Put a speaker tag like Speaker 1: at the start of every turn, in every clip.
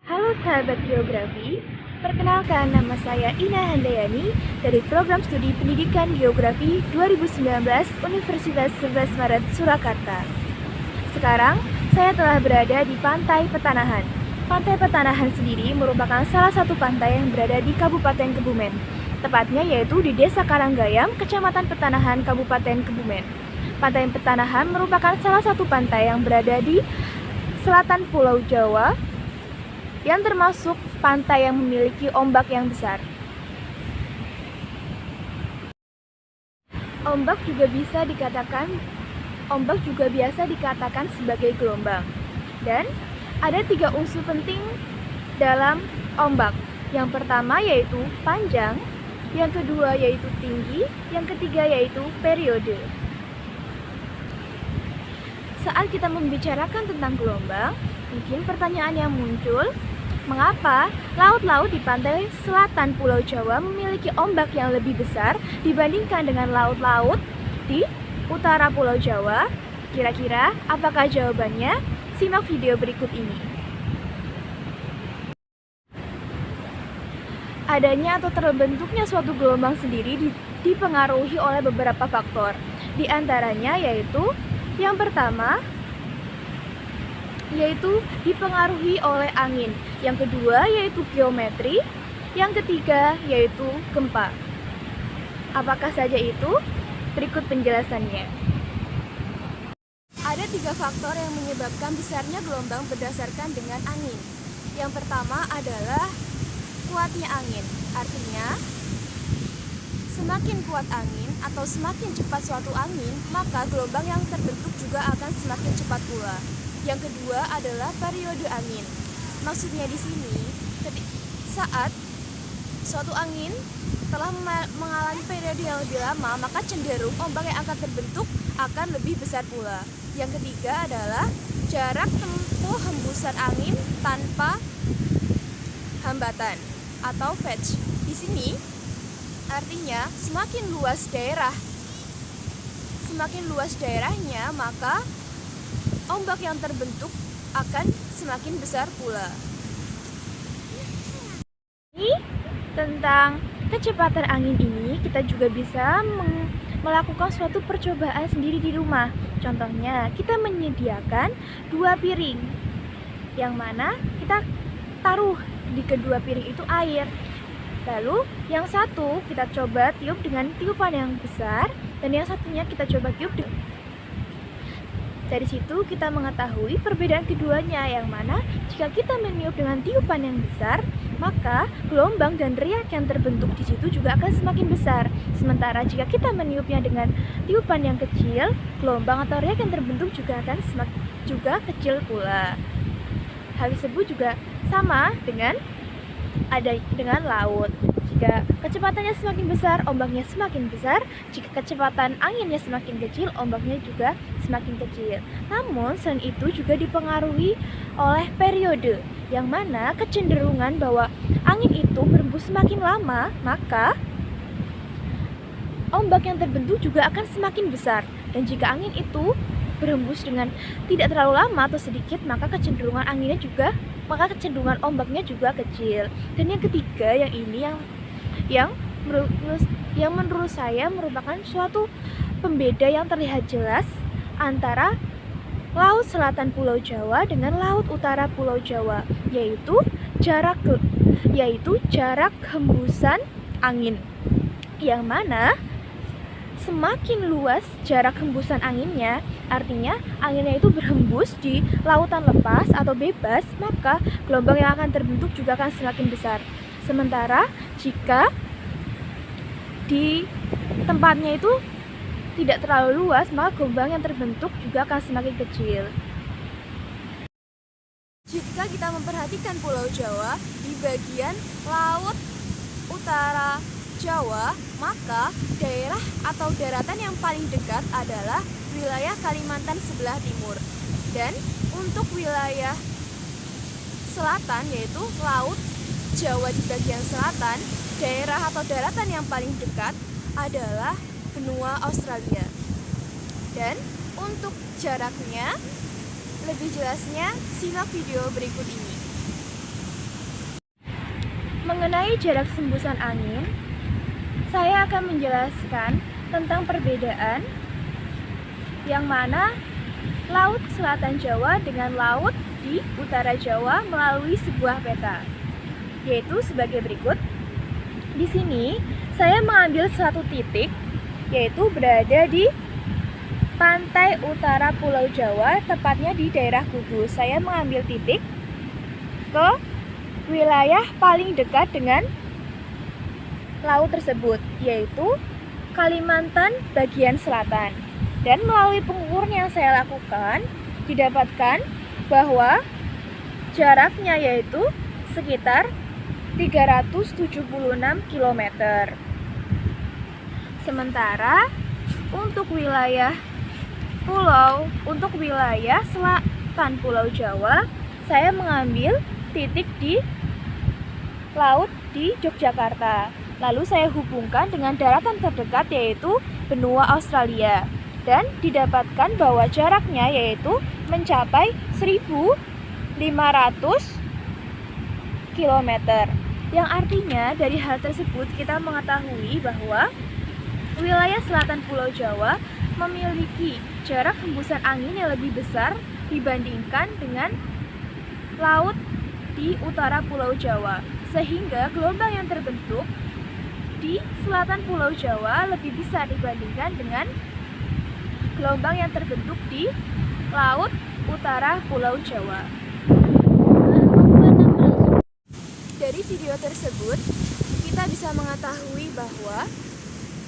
Speaker 1: Halo sahabat geografi, perkenalkan nama saya Ina Handayani dari Program Studi Pendidikan Geografi 2019 Universitas 11 Maret Surakarta. Sekarang saya telah berada di Pantai Petanahan. Pantai Petanahan sendiri merupakan salah satu pantai yang berada di Kabupaten Kebumen. Tepatnya yaitu di Desa Karanggayam, Kecamatan Petanahan, Kabupaten Kebumen. Pantai Petanahan merupakan salah satu pantai yang berada di selatan Pulau Jawa, yang termasuk pantai yang memiliki ombak yang besar. Ombak juga biasa dikatakan sebagai gelombang. Dan ada 3 unsur penting dalam ombak. Yang pertama yaitu panjang, yang kedua yaitu tinggi, yang ketiga yaitu periode. Saat kita membicarakan tentang gelombang, mungkin pertanyaan yang muncul, mengapa laut-laut di pantai selatan Pulau Jawa memiliki ombak yang lebih besar dibandingkan dengan laut-laut di utara Pulau Jawa? Kira-kira apakah jawabannya? Simak video berikut ini. Adanya atau terbentuknya suatu gelombang sendiri dipengaruhi oleh beberapa faktor. Di antaranya yaitu yang pertama yaitu dipengaruhi oleh angin. Yang kedua yaitu geometri. Yang ketiga yaitu gempa. Apakah saja itu? Berikut penjelasannya. Ada 3 faktor yang menyebabkan besarnya gelombang berdasarkan dengan angin. Yang pertama adalah kuatnya angin. Artinya, semakin kuat angin atau semakin cepat suatu angin, maka gelombang yang terbentuk juga akan semakin cepat pula. Yang kedua adalah periode angin. Maksudnya di sini, saat suatu angin telah mengalami periode yang lebih lama, maka cenderung ombak yang akan terbentuk akan lebih besar pula. Yang ketiga adalah jarak tempuh hembusan angin tanpa hambatan atau fetch. Di sini artinya semakin luas daerahnya, maka ombak yang terbentuk akan semakin besar pula. Ini tentang kecepatan angin ini, kita juga bisa melakukan suatu percobaan sendiri di rumah. Contohnya, kita menyediakan 2 piring, yang mana kita taruh di kedua piring itu air. Lalu yang satu kita coba tiup dengan tiupan yang besar, dan yang satunya kita coba tiup dari situ kita mengetahui perbedaan keduanya, yang mana jika kita meniup dengan tiupan yang besar, maka gelombang dan riak yang terbentuk di situ juga akan semakin besar. Sementara jika kita meniupnya dengan tiupan yang kecil, gelombang atau riak yang terbentuk juga akan juga kecil pula. Hal tersebut juga sama dengan laut. Jika kecepatannya semakin besar, ombaknya semakin besar. Jika kecepatan anginnya semakin kecil, ombaknya juga semakin kecil. Namun, selain itu juga dipengaruhi oleh periode, yang mana kecenderungan bahwa angin itu berembus semakin lama, maka ombak yang terbentuk juga akan semakin besar. Dan jika angin itu berembus dengan tidak terlalu lama atau sedikit, maka kecenderungan ombaknya juga kecil. Dan yang ketiga, yang menurut saya merupakan suatu pembeda yang terlihat jelas antara laut selatan Pulau Jawa dengan laut utara Pulau Jawa, yaitu jarak hembusan angin, yang mana semakin luas jarak hembusan anginnya, artinya anginnya itu berhembus di lautan lepas atau bebas, maka gelombang yang akan terbentuk juga akan semakin besar. Sementara jika di tempatnya itu tidak terlalu luas, maka gelombang yang terbentuk juga akan semakin kecil. Jika kita memperhatikan Pulau Jawa di bagian laut utara Jawa, maka daerah atau daratan yang paling dekat adalah wilayah Kalimantan sebelah timur. Dan untuk wilayah selatan, yaitu laut Jawa di bagian selatan, daerah atau daratan yang paling dekat adalah benua Australia. Dan untuk jaraknya, lebih jelasnya simak video berikut ini. Mengenai jarak hembusan angin, saya akan menjelaskan tentang perbedaan yang mana Laut Selatan Jawa dengan Laut di Utara Jawa melalui sebuah peta, yaitu sebagai berikut. Di sini saya mengambil satu titik, yaitu berada di pantai utara Pulau Jawa, tepatnya di daerah Kudus. Saya mengambil titik ke wilayah paling dekat dengan laut tersebut, yaitu Kalimantan bagian selatan. Dan melalui pengukuran yang saya lakukan, didapatkan bahwa jaraknya yaitu sekitar 376 km. Sementara untuk wilayah selatan Pulau Jawa, saya mengambil titik di laut di Yogyakarta. Lalu saya hubungkan dengan daratan terdekat yaitu benua Australia. Dan didapatkan bahwa jaraknya yaitu mencapai 1.500 km. Yang artinya dari hal tersebut kita mengetahui bahwa wilayah selatan Pulau Jawa memiliki jarak hembusan angin yang lebih besar dibandingkan dengan laut di utara Pulau Jawa, sehingga gelombang yang terbentuk di selatan Pulau Jawa lebih besar dibandingkan dengan gelombang yang terbentuk di laut utara Pulau Jawa. Dari video tersebut, kita bisa mengetahui bahwa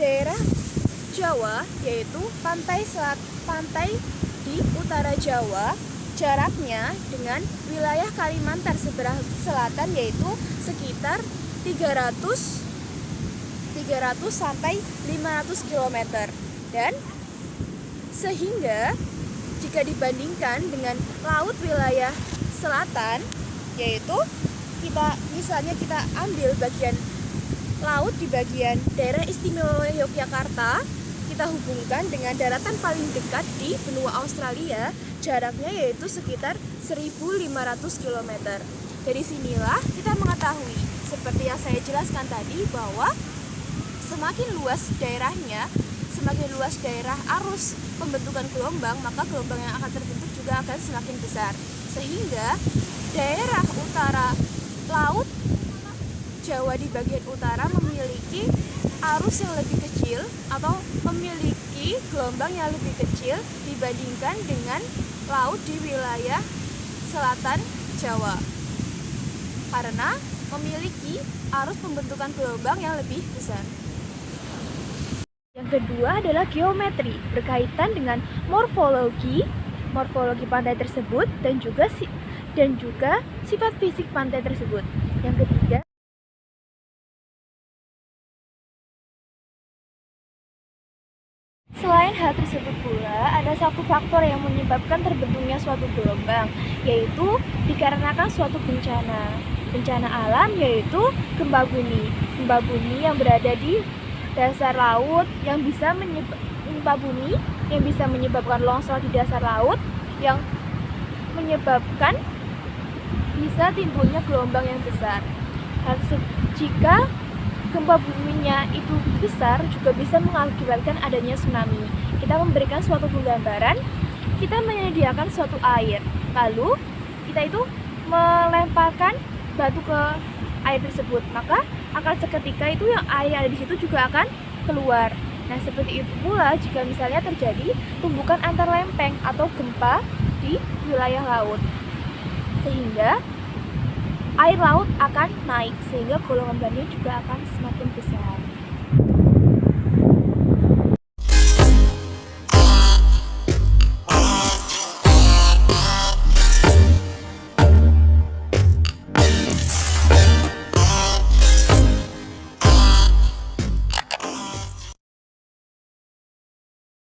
Speaker 1: daerah Jawa, yaitu pantai di utara Jawa, jaraknya dengan wilayah Kalimantan sebelah selatan yaitu sekitar 300 sampai 500 km. Dan sehingga jika dibandingkan dengan laut wilayah selatan, yaitu kita ambil bagian laut di bagian daerah istimewa Yogyakarta, kita hubungkan dengan daratan paling dekat di benua Australia, jaraknya yaitu sekitar 1.500 km. Dari sinilah kita mengetahui, seperti yang saya jelaskan tadi, bahwa semakin luas daerah arus pembentukan gelombang, maka gelombang yang akan terbentuk juga akan semakin besar. Sehingga daerah utara laut Jawa di bagian utara memiliki arus yang lebih kecil atau memiliki gelombang yang lebih kecil dibandingkan dengan laut di wilayah selatan Jawa, karena memiliki arus pembentukan gelombang yang lebih besar. Yang kedua adalah geometri, berkaitan dengan morfologi pantai tersebut dan juga sifat fisik pantai tersebut. Yang ketiga, selain hal tersebut pula, ada satu faktor yang menyebabkan terbentuknya suatu gelombang, yaitu dikarenakan suatu bencana alam, yaitu gempa bumi yang berada di dasar laut, yang bisa menyebabkan longsor di dasar laut, yang menyebabkan bisa timbulnya gelombang yang besar. Jika gempa buminya itu besar, juga bisa mengakibatkan adanya tsunami. Kita memberikan suatu penggambaran, kita menyediakan suatu air, lalu kita itu melemparkan batu ke air tersebut, maka akan seketika itu yang air yang ada di situ juga akan keluar. Nah, seperti itu pula jika misalnya terjadi tumbukan antar lempeng atau gempa di wilayah laut, sehingga air laut akan naik, sehingga gelombangnya juga akan semakin besar.